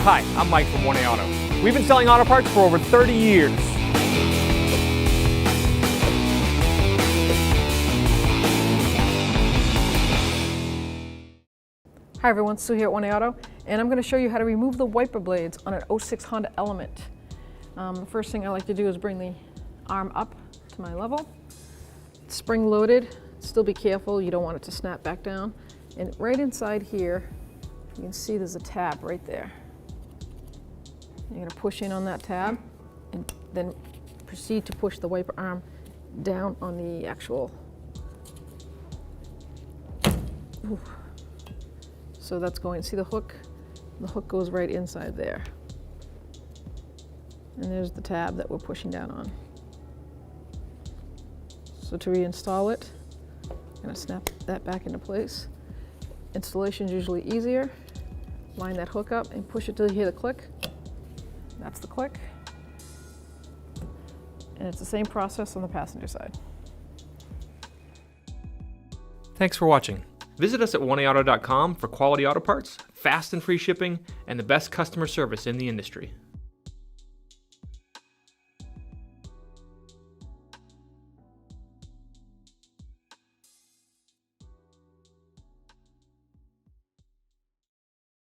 Hi, I'm Mike from 1A Auto. We've been selling auto parts for over 30 years. Hi everyone, Sue here at 1A Auto, and I'm going to show you how to remove the wiper blades on an 06 Honda Element. The first thing I like to do is bring the arm up to my level. It's spring loaded, still be careful, you don't want it to snap back down. And right inside here, you can see there's a tab right there. You're going to push in on that tab and then proceed to push the wiper arm down on the actual. Ooh. So that's going, see the hook? The hook goes right inside there. And there's the tab that we're pushing down on. So to reinstall it, I'm going to snap that back into place. Installation is usually easier. Line that hook up and push it till you hear the click. That's the click. And it's the same process on the passenger side. Thanks for watching. Visit us at 1AAuto.com for quality auto parts, fast and free shipping, and the best customer service in the industry.